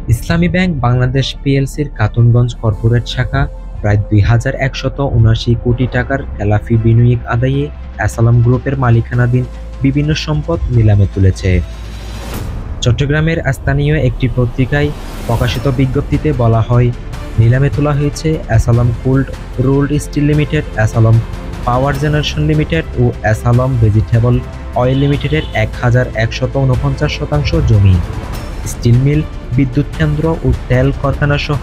ইসলামী bank Bangladesh পিএলসির Khatunganj corporate শাখা প্রায় ২,১৭৯ কোটি টাকার খেলাফি বিনিয়োগ আদায়ে এসালাম গ্রুপের মালিকানাধীন বিভিন্ন সম্পদ নিলামে তুলেছে। চট্টগ্রামের স্থানীয় একটি পত্রিকায় প্রকাশিত বিজ্ঞপ্তিতে বলা হয়, নিলামে তোলা হয়েছে এসালাম কোল্ড রোল্ড স্টিল লিমিটেড, এসালাম পাওয়ার জেনারেশন লিমিটেড ও এসালাম ভেজিটেবল অয়েল লিমিটেডের ১,১৪৯ জমি, স্টিল মিল, বিদ্যুৎ কেন্দ্র ও তেল কারখানা সহ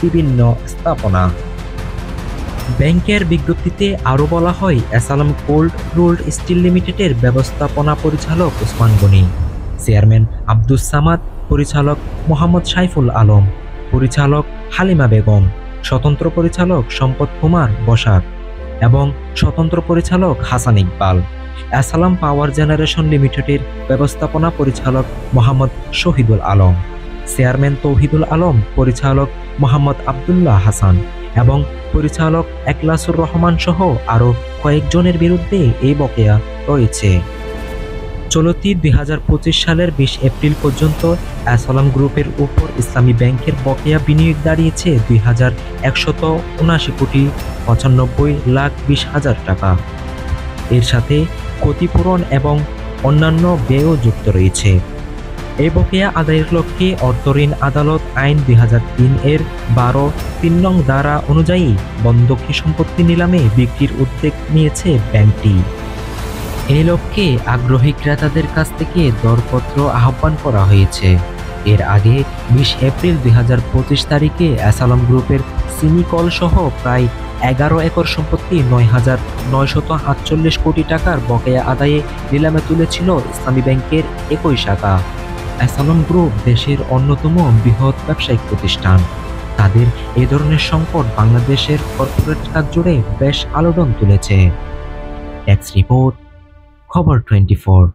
বিভিন্ন স্থাপনা। ব্যাংকের বিজ্ঞপ্তিতে আরও বলা হয়, এসালাম কোল্ড রোল্ড স্টিল লিমিটেডের ব্যবস্থাপনা পরিচালক ওসমান গনি, চেয়ারম্যান আব্দুস সামাদ, পরিচালক মোহাম্মদ সাইফুল আলম, পরিচালক হালিমা বেগম, স্বতন্ত্র পরিচালক সম্পদ কুমার বসাক এবং স্বতন্ত্র পরিচালক হাসান ইকবাল। এসালাম পাওয়ার জেনারেশন লিমিটেডের ব্যবস্থাপনা পরিচালক মোহাম্মদ শহীদুল আলম, চেয়ারম্যান তৌহিদুল আলম, পরিচালক মোহাম্মদ আবদুল্লাহ হাসান এবং পরিচালক একলাসুর রহমান সহ আরও কয়েকজনের বিরুদ্ধে এই বকেয়া রয়েছে। চলতি ২০২৫ সালের ২০ এপ্রিল পর্যন্ত এসালাম গ্রুপের উপর ইসলামী ব্যাংকের বকেয়া বিনিয়োগ দাঁড়িয়েছে ২,১৭৯ কোটি ৯৫,২০,০০০ টাকা। এর সাথে ক্ষতিপূরণ এবং অন্যান্য ব্যয়ও যুক্ত রয়েছে। এই বকেয়া আদায়ের লক্ষ্যে অর্থঋণ আদালত আইন ২০০৩ এর ১২(৩) নং ধারা অনুযায়ী বন্ধকি সম্পত্তি নিলামে বিক্রির উদ্যোগ নিয়েছে ব্যাংকটি। এই লক্ষ্যে আগ্রহী ক্রেতাদের কাছ থেকে দরপত্র আহ্বান করা হয়েছে। এর আগে ২০ এপ্রিল ২০২৫ তারিখে এসালাম গ্রুপের সিনিকল সহ প্রায় ১১ একর সম্পত্তি ৯,৯৪৮ কোটি টাকার বকেয়া আদায়ে নিলামে তুলেছিল ইসলামী ব্যাংকের একই শাখা। এসালাম গ্রুপ দেশের অন্যতম বৃহৎ ব্যবসায়িক প্রতিষ্ঠান। তাদের এ ধরনের সংকট বাংলাদেশের কর্পোরেট খাত জুড়ে বেশ আলোড়ন তুলেছে। ডেস্ক রিপোর্ট, খবর 24।